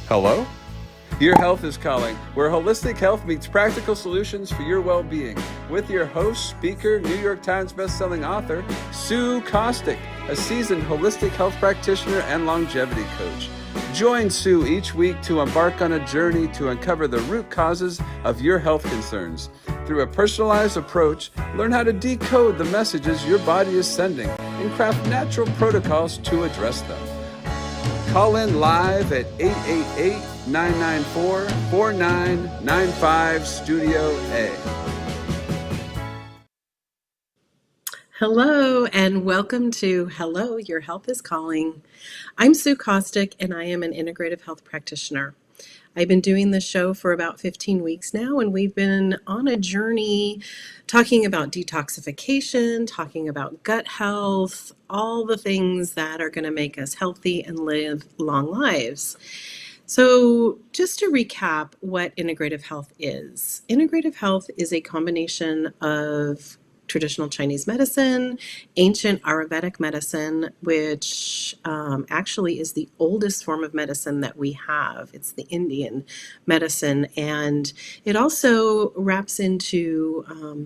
Hello? Your Health is Calling, where holistic health meets practical solutions for your well-being. With your host, speaker, New York Times bestselling author, Sue Kostyk, a seasoned holistic health practitioner and longevity coach. Join Sue each week to embark on a journey to uncover the root causes of your health concerns. Through a personalized approach, learn how to decode the messages your body is sending and craft natural protocols to address them. Call in live at 888-994-4995 Studio A. Hello and welcome to Hello, Your Health is Calling. I'm Sue Kostyk and I am an integrative health practitioner. I've been doing this show for about 15 weeks now, and we've been on a journey talking about detoxification, talking about gut health, all the things that are going to make us healthy and live long lives. So just to recap what integrative health is. Integrative health is a combination of traditional Chinese medicine, ancient Ayurvedic medicine, which actually is the oldest form of medicine that we have. It's the Indian medicine, and it also wraps into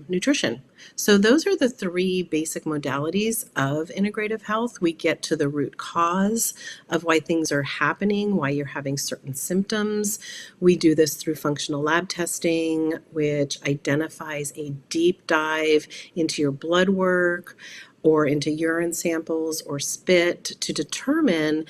nutrition. So those are the three basic modalities of integrative health. We get to the root cause of why things are happening, why you're having certain symptoms. We do this through functional lab testing, which identifies a deep dive into your blood work or into urine samples or spit to determine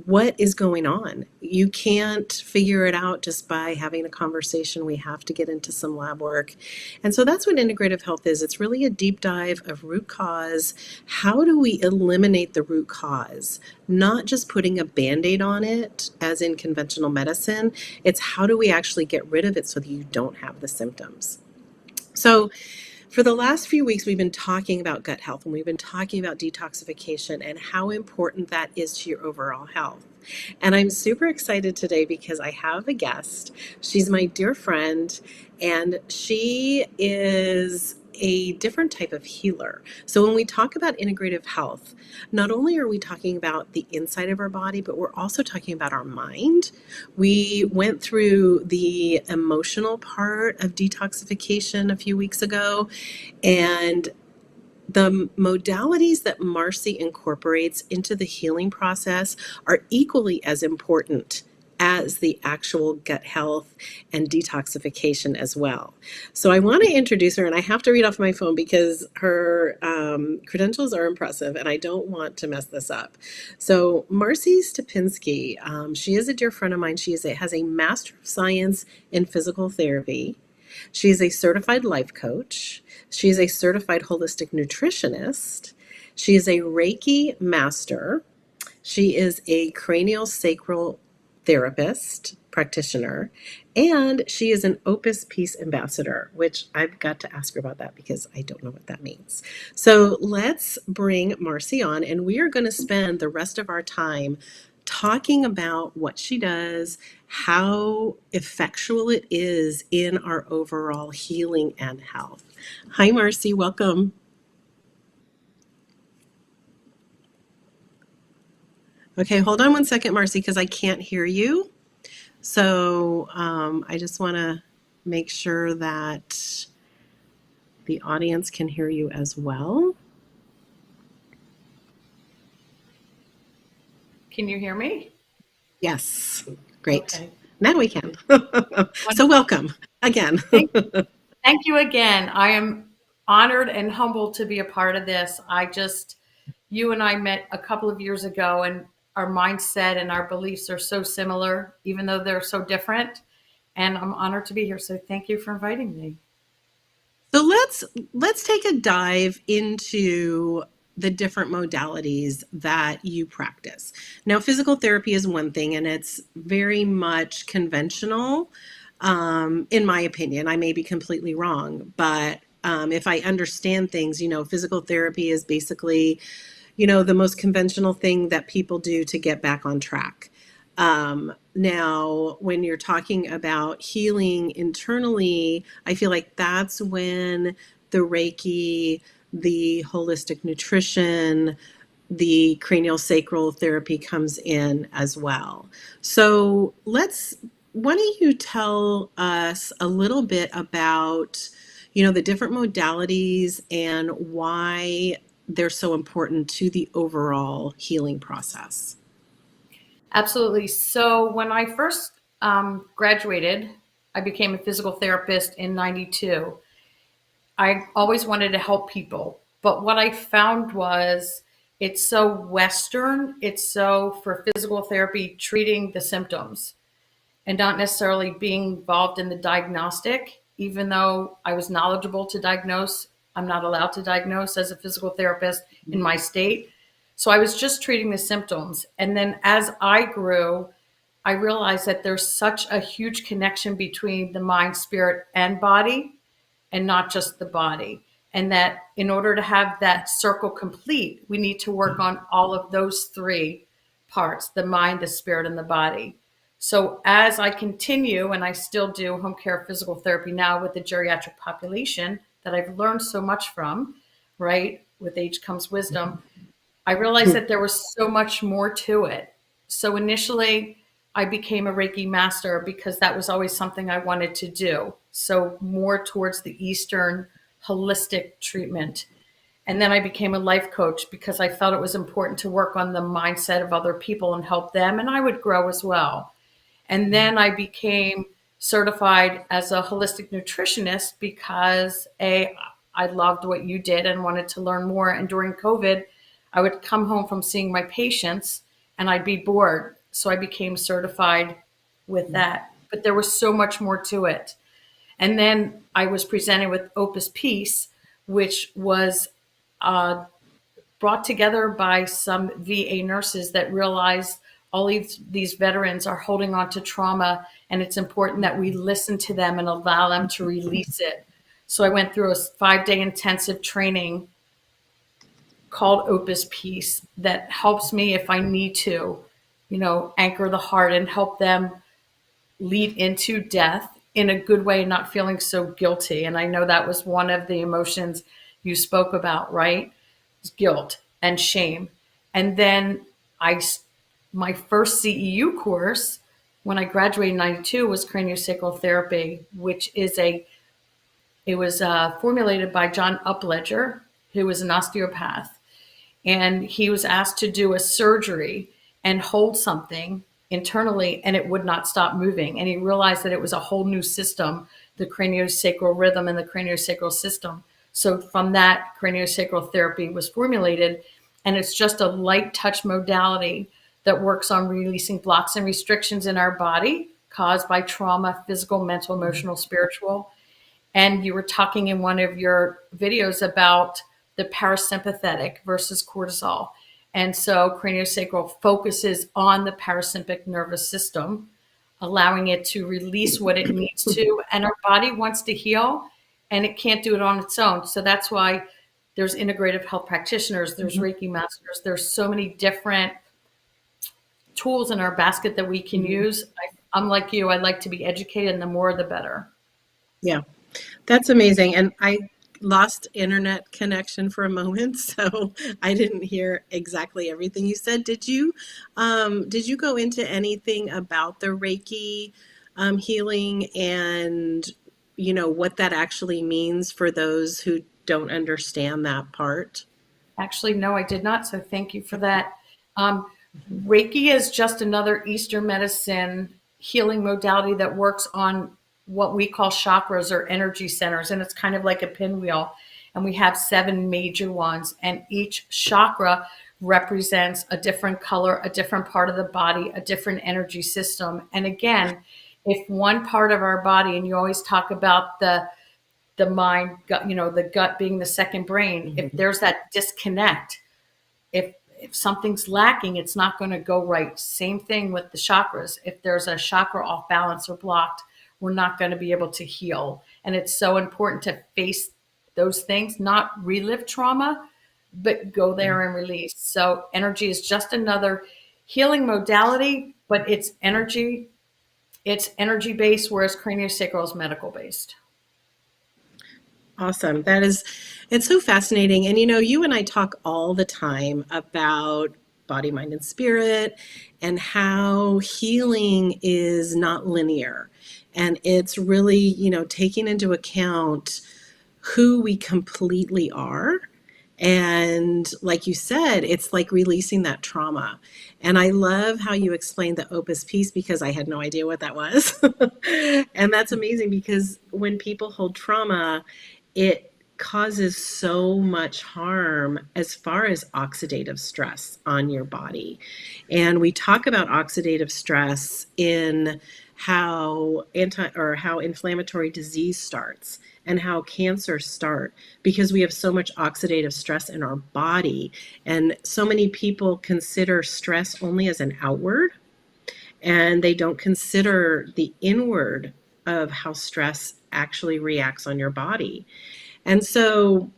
what is going on. You can't figure it out just by having a conversation. We have to get into some lab work. And so that's what integrative health is. It's really a deep dive of root cause. How do we eliminate the root cause? Not just putting a Band-Aid on it, as in conventional medicine. It's how do we actually get rid of it so that you don't have the symptoms. So for the last few weeks, we've been talking about gut health and we've been talking about detoxification and how important that is to your overall health. And I'm super excited today because I have a guest. She's my dear friend, and she is a different type of healer. So when we talk about integrative health, not only are we talking about the inside of our body, but we're also talking about our mind. We went through the emotional part of detoxification a few weeks ago, and the modalities that Marci incorporates into the healing process are equally as important as the actual gut health and detoxification as well. So I want to introduce her, and I have to read off my phone because her credentials are impressive and I don't want to mess this up. So Marci Stypinski, she is a dear friend of mine. She has a Master of Science in Physical Therapy. She is a certified life coach. She is a certified holistic nutritionist. She is a Reiki master. She is a cranial sacral therapist practitioner, and she is an Opus Peace ambassador, which I've got to ask her about that because I don't know what that means. So let's bring Marci on, and we are going to spend the rest of our time talking about what she does, how effectual it is in our overall healing and health. Hi, Marci. Welcome. Okay, hold on one second, Marci, because I can't hear you. So I just want to make sure that the audience can hear you as well. Can you hear me? Yes, great. Okay. Now we can. So welcome again. Thank you again. I am honored and humbled to be a part of this. You and I met a couple of years ago, and our mindset and our beliefs are so similar, even though they're so different. And I'm honored to be here. So thank you for inviting me. So let's take a dive into the different modalities that you practice. Now, physical therapy is one thing, and it's very much conventional, in my opinion. I may be completely wrong, but if I understand things, physical therapy is basically, the most conventional thing that people do to get back on track. Now, when you're talking about healing internally, I feel like that's when the Reiki, the holistic nutrition, the craniosacral therapy comes in as well. So why don't you tell us a little bit about, the different modalities and why they're so important to the overall healing process? Absolutely. So when I first graduated, I became a physical therapist in 92. I always wanted to help people. But what I found was it's so Western, it's so for physical therapy, treating the symptoms and not necessarily being involved in the diagnostic, even though I was knowledgeable to diagnose. I'm not allowed to diagnose as a physical therapist in my state. So I was just treating the symptoms. And then as I grew, I realized that there's such a huge connection between the mind, spirit, and body, and not just the body. And that in order to have that circle complete, we need to work on all of those three parts: the mind, the spirit, and the body. So as I continue, and I still do home care physical therapy now with the geriatric population that I've learned so much from, right? With age comes wisdom. I realized that there was so much more to it. So initially, I became a Reiki master because that was always something I wanted to do. So more towards the Eastern holistic treatment. And then I became a life coach because I felt it was important to work on the mindset of other people and help them, and I would grow as well. And then I became certified as a holistic nutritionist because I loved what you did and wanted to learn more. And during COVID, I would come home from seeing my patients and I'd be bored. So I became certified with that. But there was so much more to it. And then I was presented with Opus Peace, which was brought together by some VA nurses that realized all these veterans are holding on to trauma, and it's important that we listen to them and allow them to release it. So I went through a 5-day intensive training called Opus Peace that helps me if I need to, anchor the heart and help them lead into death in a good way, not feeling so guilty. And I know that was one of the emotions you spoke about, right? Guilt and shame. And then my first CEU course when I graduated in 92 was craniosacral therapy, which it was formulated by John Upledger, who was an osteopath. And he was asked to do a surgery and hold something internally, and it would not stop moving. And he realized that it was a whole new system, the craniosacral rhythm and the craniosacral system. So from that, craniosacral therapy was formulated, and it's just a light touch modality that works on releasing blocks and restrictions in our body caused by trauma, physical, mental, emotional, spiritual. And you were talking in one of your videos about the parasympathetic versus cortisol. And so craniosacral focuses on the parasympathetic nervous system, allowing it to release what it needs to. And our body wants to heal, and it can't do it on its own. So that's why there's integrative health practitioners, there's Reiki masters, there's so many different tools in our basket that we can use. I'm like you, I like to be educated, and the more, the better. Yeah. That's amazing. And I lost internet connection for a moment, so I didn't hear exactly everything you said. Did you go into anything about the Reiki healing and what that actually means for those who don't understand that part? Actually, no, I did not. So thank you for that. Um, Reiki is just another Eastern medicine healing modality that works on what we call chakras or energy centers. And it's kind of like a pinwheel. And we have 7 major ones. And each chakra represents a different color, a different part of the body, a different energy system. And again, if one part of our body, and you always talk about the mind, gut, the gut being the second brain, if there's that disconnect, if something's lacking, it's not going to go right. Same thing with the chakras. If there's a chakra off balance or blocked, we're not going to be able to heal. And it's so important to face those things, not relive trauma, but go there and release. So energy is just another healing modality, but it's energy based, whereas craniosacral is medical based. Awesome. It's so fascinating. And you and I talk all the time about body, mind, and spirit and how healing is not linear. And it's really, taking into account who we completely are. And like you said, it's like releasing that trauma. And I love how you explained the opus piece because I had no idea what that was. And that's amazing because when people hold trauma, it causes so much harm as far as oxidative stress on your body. And we talk about oxidative stress in how inflammatory disease starts and how cancer start because we have so much oxidative stress in our body. And so many people consider stress only as an outward, and they don't consider the inward of how stress actually reacts on your body. And so,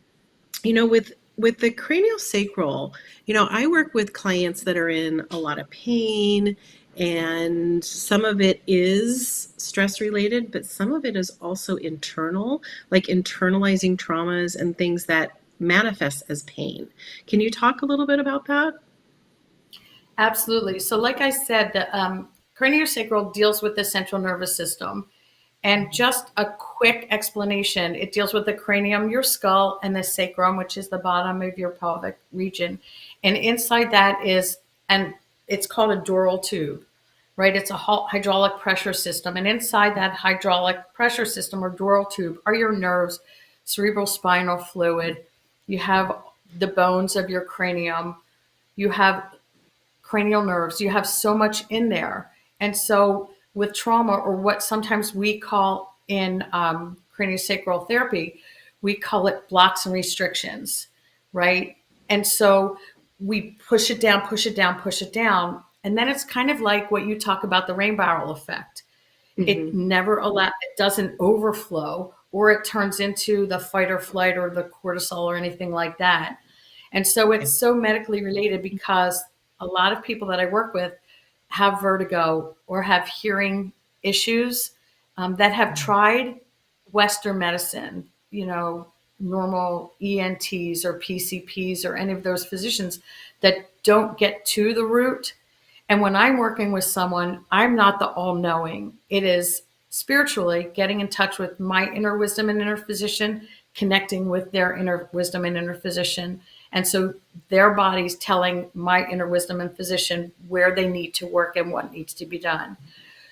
with the cranial sacral, I work with clients that are in a lot of pain, and some of it is stress related, but some of it is also internal, like internalizing traumas and things that manifest as pain. Can you talk a little bit about that? Absolutely. So, like I said, the craniosacral deals with the central nervous system. And just a quick explanation, it deals with the cranium, your skull, and the sacrum, which is the bottom of your pelvic region. And inside that is, and it's called a dural tube, right? It's a hydraulic pressure system. And inside that hydraulic pressure system or dural tube are your nerves, cerebral spinal fluid. You have the bones of your cranium. You have cranial nerves. You have so much in there. And so with trauma, or what sometimes we call in craniosacral therapy, we call it blocks and restrictions, right? And so we push it down, push it down, push it down. And then it's kind of like what you talk about, the rain barrel effect. It Mm-hmm. it doesn't overflow, or it turns into the fight or flight or the cortisol or anything like that. And so it's so medically related because a lot of people that I work with have vertigo or have hearing issues, that have tried Western medicine, normal ENTs or PCPs or any of those physicians that don't get to the root. And when I'm working with someone, I'm not the all knowing. It is spiritually getting in touch with my inner wisdom and inner physician, connecting with their inner wisdom and inner physician. And so their body's telling my inner wisdom and physician where they need to work and what needs to be done.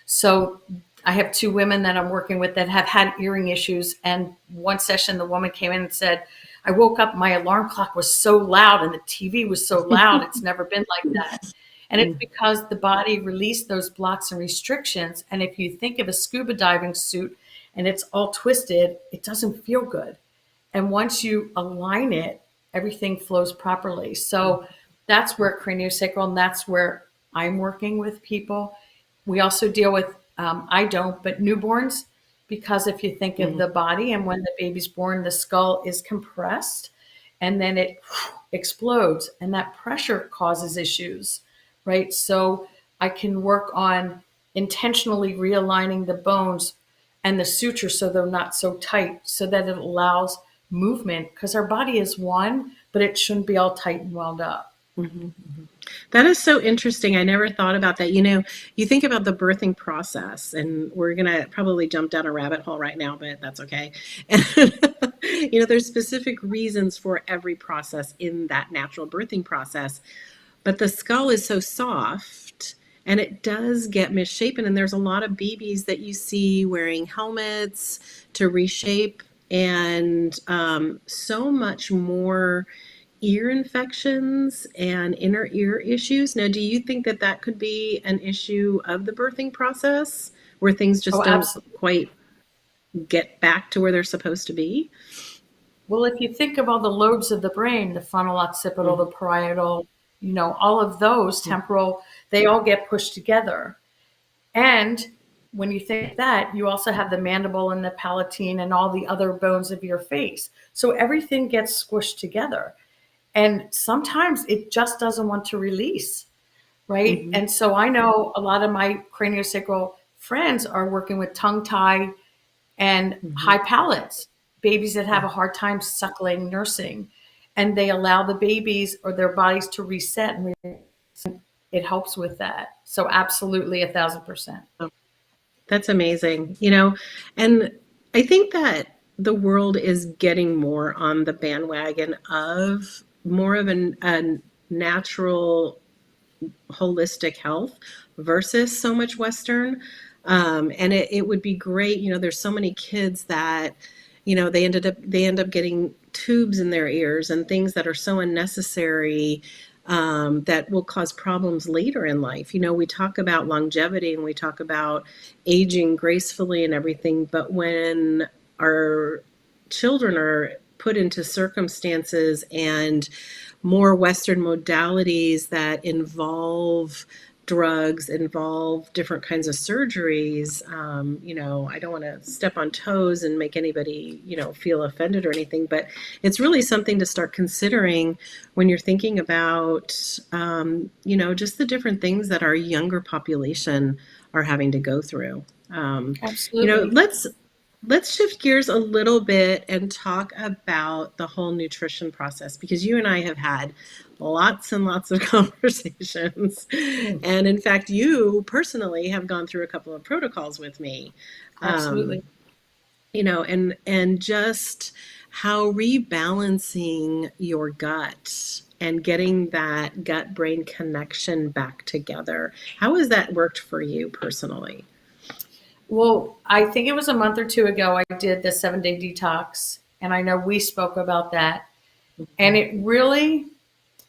So I have two women that I'm working with that have had earring issues. And one session, the woman came in and said, I woke up, my alarm clock was so loud and the TV was so loud. It's never been like that. And it's because the body released those blocks and restrictions. And if you think of a scuba diving suit and it's all twisted, it doesn't feel good. And once you align it, everything flows properly. So that's where craniosacral, and that's where I'm working with people. We also deal with, I don't, but newborns, because if you think of Mm-hmm. the body and when the baby's born, the skull is compressed and then it explodes, and that pressure causes issues, right? So I can work on intentionally realigning the bones and the sutures so they're not so tight, so that it allows movement, because our body is one, but it shouldn't be all tight and wound up. Mm-hmm. That is so interesting. I never thought about that. You think about the birthing process, and we're going to probably jump down a rabbit hole right now, but that's okay. There's specific reasons for every process in that natural birthing process, but the skull is so soft and it does get misshapen. And there's a lot of babies that you see wearing helmets to reshape, and so much more ear infections and inner ear issues. Now, do you think that that could be an issue of the birthing process where things Oh, just don't absolutely. quite get back to where they're supposed to be? Well, if you think of all the lobes of the brain, the frontal, occipital, the Mm-hmm. parietal, all of those temporal, they all get pushed together. And when you think of that, you also have the mandible and the palatine and all the other bones of your face. So everything gets squished together. And sometimes it just doesn't want to release, right? Mm-hmm. And so I know a lot of my craniosacral friends are working with tongue tie and Mm-hmm. high palates babies that have a hard time suckling, nursing, and they allow the babies or their bodies to reset, and it helps with that. So absolutely 1,000%. That's amazing. And I think that the world is getting more on the bandwagon of more of a natural, holistic health versus so much Western. And it would be great. There's so many kids that, they end up getting tubes in their ears and things that are so unnecessary, that will cause problems later in life. We talk about longevity and we talk about aging gracefully and everything, but when our children are put into circumstances and more Western modalities that involve drugs, involve different kinds of surgeries. I don't want to step on toes and make anybody, feel offended or anything, but it's really something to start considering when you're thinking about, just the different things that our younger population are having to go through. Absolutely. Let's shift gears a little bit and talk about the whole nutrition process, because you and I have had lots and lots of conversations. And in fact, you personally have gone through a couple of protocols with me. Absolutely. And just how rebalancing your gut and getting that gut-brain connection back together. How has that worked for you personally? Well, I think it was a month or two ago I did the 7-day detox, and I know we spoke about that. And it really,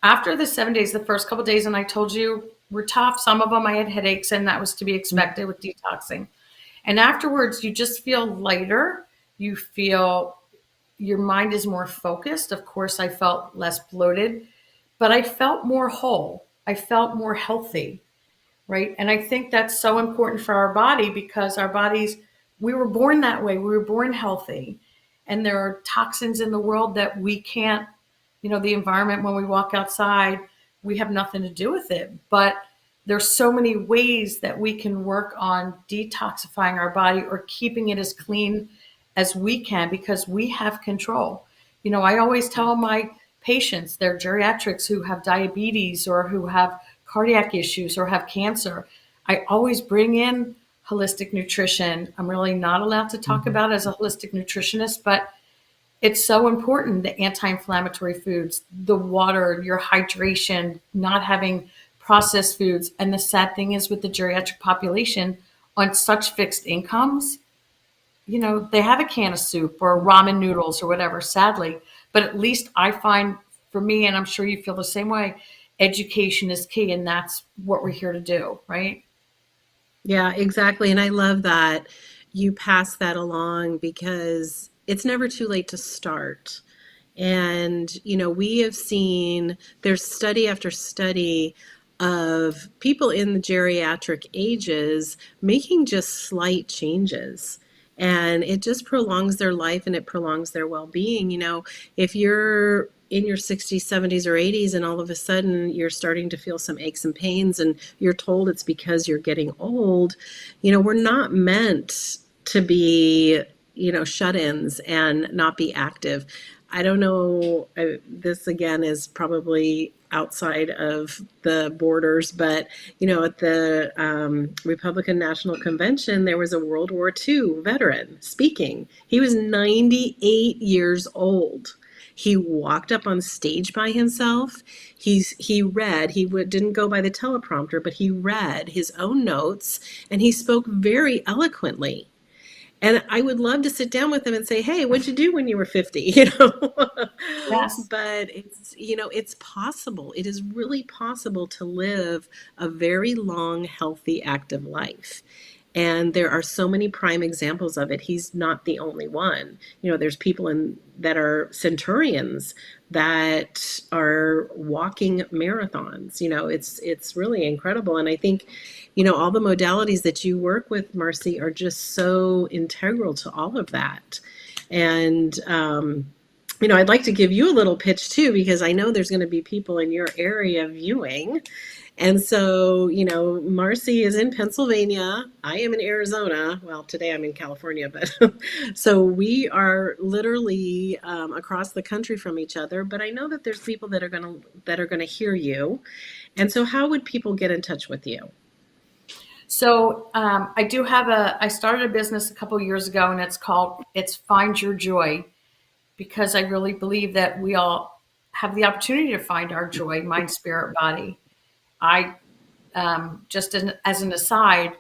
after the 7 days, the first couple of days, and I told you were tough. Some of them I had headaches, and that was to be expected with detoxing. And afterwards, you just feel lighter. You feel your mind is more focused. Of course, I felt less bloated, but I felt more whole. I felt more healthy. Right. And I think that's so important for our body, because our bodies, we were born that way. We were born healthy. And there are toxins in the world that we can't, the environment, when we walk outside, we have nothing to do with it. But there's so many ways that we can work on detoxifying our body or keeping it as clean as we can, because we have control. I always tell my patients, they're geriatrics who have diabetes or who have cardiac issues or have cancer, I always bring in holistic nutrition. I'm really not allowed to talk about it as a holistic nutritionist, but it's so important. The anti-inflammatory foods, the water, your hydration, not having processed foods. And the sad thing is, with the geriatric population on such fixed incomes, they have a can of soup or ramen noodles or whatever, sadly. But at least I find, for me, and I'm sure you feel the same way, education is key, and that's what we're here to do, right? Yeah, exactly. And I love that you pass that along, because it's never too late to start. And, we have seen, there's study after study of people in the geriatric ages making just slight changes. And it just prolongs their life and it prolongs their well-being. If you're in your 60s, 70s, or 80s, and all of a sudden you're starting to feel some aches and pains, and you're told it's because you're getting old, we're not meant to be, shut-ins and not be active. I don't know, this again is probably outside of the borders, but, at the Republican National Convention, there was a World War II veteran speaking. He was 98 years old. He walked up on stage by himself. He read, didn't go by the teleprompter, but he read his own notes, and he spoke very eloquently. And I would love to sit down with him and say, hey, what'd you do when you were 50? Yes. But it's possible. It is really possible to live a very long, healthy, active life. And there are so many prime examples of it. He's not the only one. There's people that are centurions that are walking marathons. It's really incredible. And I think, all the modalities that you work with, Marci, are just so integral to all of that. And I'd like to give you a little pitch too, because I know there's going to be people in your area viewing. And so, Marci is in Pennsylvania. I am in Arizona. Well, today I'm in California, but so we are literally across the country from each other. But I know that there's people that are gonna hear you. And so, how would people get in touch with you? So I started a business a couple years ago, and it's Find Your Joy, because I really believe that we all have the opportunity to find our joy, mind, spirit, body. I just as an aside,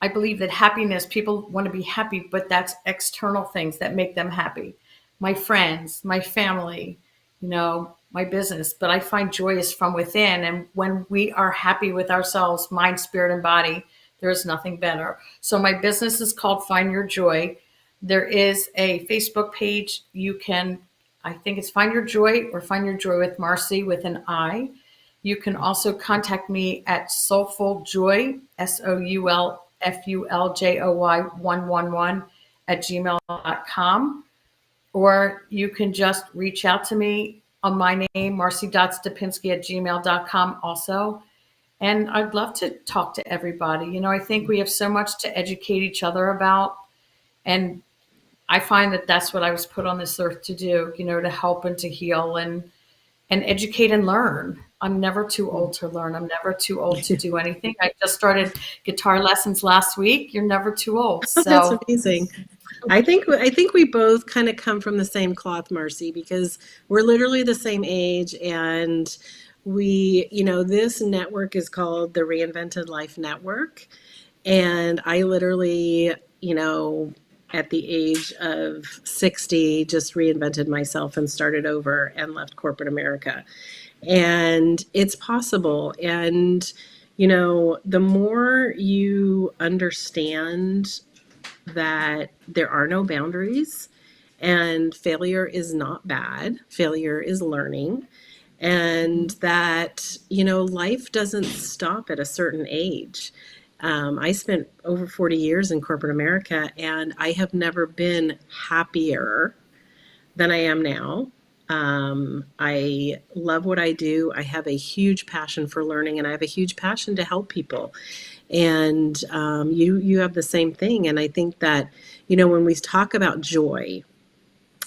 I believe that happiness, people want to be happy, but that's external things that make them happy. My friends, my family, my business. But I find joy is from within. And when we are happy with ourselves, mind, spirit, and body, there is nothing better. So my business is called Find Your Joy. There is a Facebook page. I think it's Find Your Joy or Find Your Joy with Marci with an I. You can also contact me at soulfuljoy, SOULFULJOY 111 at gmail.com. Or you can just reach out to me on my name, Marci.Stypinski at gmail.com also. And I'd love to talk to everybody. I think we have so much to educate each other about. And I find that that's what I was put on this earth to do, to help and to heal and educate and learn. I'm never too old to learn. I'm never too old to do anything. I just started guitar lessons last week. You're never too old. Oh, that's So amazing. I think we both kind of come from the same cloth, Marci, because we're literally the same age, and this network is called the Reinvented Life Network. And I literally, at the age of 60, just reinvented myself and started over and left corporate America. And it's possible. And, the more you understand that there are no boundaries and failure is not bad, failure is learning, and that, life doesn't stop at a certain age. I spent over 40 years in corporate America, and I have never been happier than I am now. I love what I do. I have a huge passion for learning, and I have a huge passion to help people. And you have the same thing. And I think that, when we talk about joy,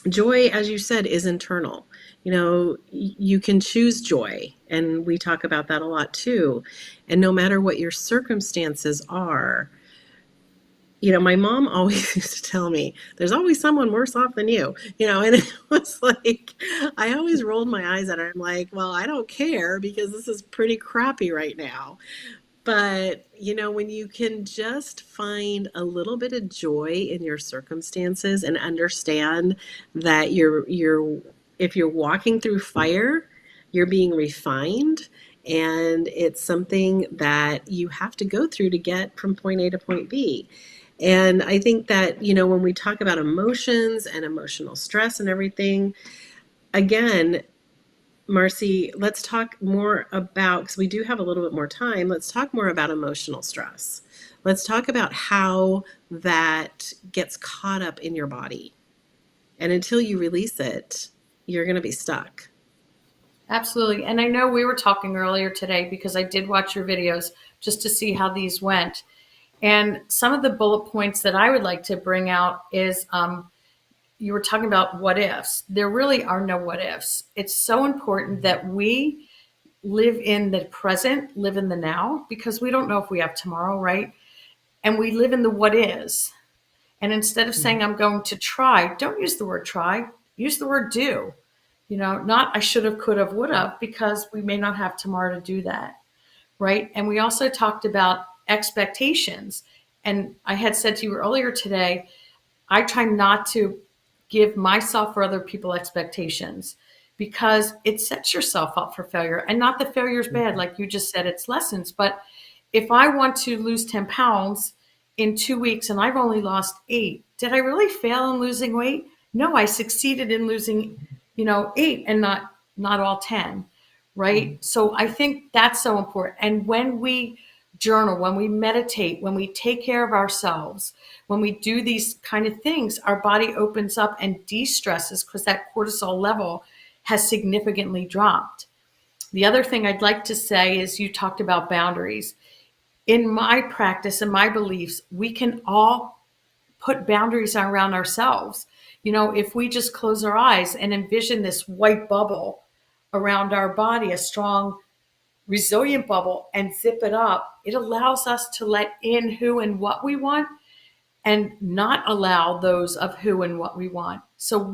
joy, as you said, is internal. You can choose joy, and we talk about that a lot too. And no matter what your circumstances are, my mom always used to tell me, there's always someone worse off than you, and it was like, I always rolled my eyes at her. I'm like, well, I don't care because this is pretty crappy right now. But, when you can just find a little bit of joy in your circumstances and understand that if you're walking through fire, you're being refined, and it's something that you have to go through to get from point A to point B. And I think that, when we talk about emotions and emotional stress and everything, again, Marci, let's talk more about, because we do have a little bit more time, let's talk more about emotional stress. Let's talk about how that gets caught up in your body. And until you release it, you're going to be stuck. absolutely. And I know we were talking earlier today because I did watch your videos just to see how these went. And some of the bullet points that I would like to bring out is you were talking about what ifs. There really are no what ifs. It's so important that we live in the present, live in the now, because we don't know if we have tomorrow, right? And we live in the what is. And instead of saying, I'm going to try, don't use the word try, use the word do. Not I should have, could have, would have, because we may not have tomorrow to do that, right? And we also talked about expectations. And I had said to you earlier today, I try not to give myself or other people expectations because it sets yourself up for failure. And not that failure is bad, like you just said, it's lessons. But if I want to lose 10 pounds in 2 weeks and I've only lost 8, did I really fail in losing weight? No, I succeeded in losing, 8 and not all 10, right? So I think that's so important. And when we journal, when we meditate, when we take care of ourselves, when we do these kind of things, our body opens up and de-stresses because that cortisol level has significantly dropped. The other thing I'd like to say is you talked about boundaries. In my practice and my beliefs, we can all put boundaries around ourselves. If we just close our eyes and envision this white bubble around our body, a strong, resilient bubble, and zip it up, it allows us to let in who and what we want and not allow those of who and what we want. So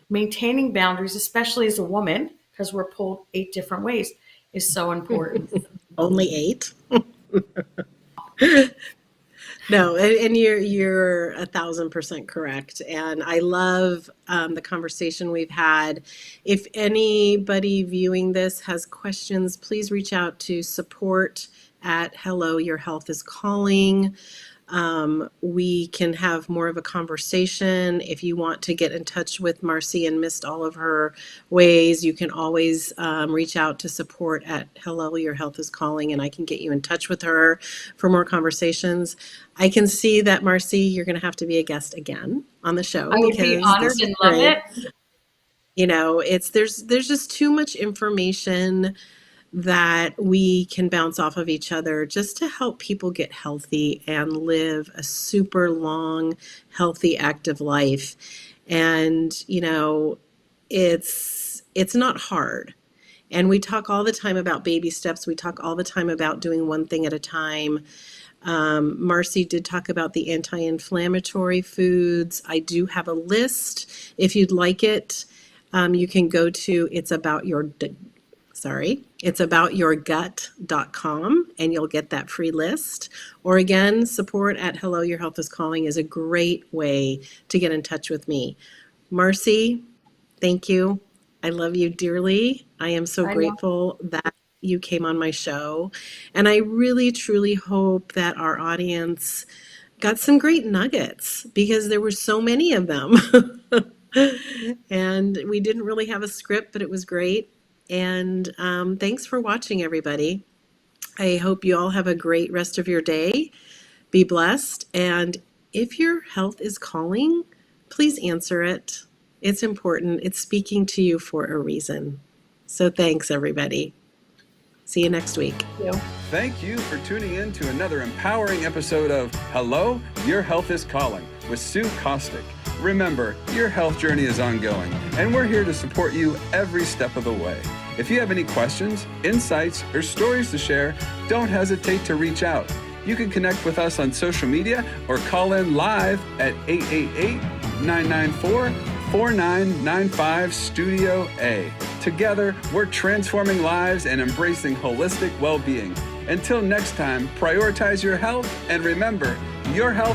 maintaining boundaries, especially as a woman, because we're pulled 8 different ways, is so important. Only 8? No, and you're 1,000% correct. And I love the conversation we've had. If anybody viewing this has questions, please reach out to support at Hello, Your Health is Calling. We can have more of a conversation. If you want to get in touch with Marci and missed all of her ways, you can always reach out to support at Hello, Your Health is Calling, and I can get you in touch with her for more conversations. I can see that, Marci, you're going to have to be a guest again on the show. I would be honored and love it. There's just too much information that we can bounce off of each other just to help people get healthy and live a super long, healthy, active life. And, it's not hard. And we talk all the time about baby steps. We talk all the time about doing one thing at a time. Marci did talk about the anti-inflammatory foods. I do have a list. If you'd like it, you can go to it'saboutyourgut.com and you'll get that free list. Or again, support at Hello, Your Health is Calling is a great way to get in touch with me. Marci, thank you. I love you dearly. I am so grateful that you came on my show. And I really, truly hope that our audience got some great nuggets because there were so many of them. And we didn't really have a script, but it was great. And thanks for watching, everybody. I hope you all have a great rest of your day. Be blessed. And if your health is calling, please answer it. It's important. It's speaking to you for a reason. So thanks, everybody. See you next week. Thank you for tuning in to another empowering episode of Hello, Your Health is Calling with Sue Kostyk. Remember, your health journey is ongoing, and we're here to support you every step of the way. If you have any questions, insights, or stories to share, don't hesitate to reach out. You can connect with us on social media or call in live at 888-994-4995 Studio A. Together, we're transforming lives and embracing holistic well-being. Until next time, prioritize your health and remember, your health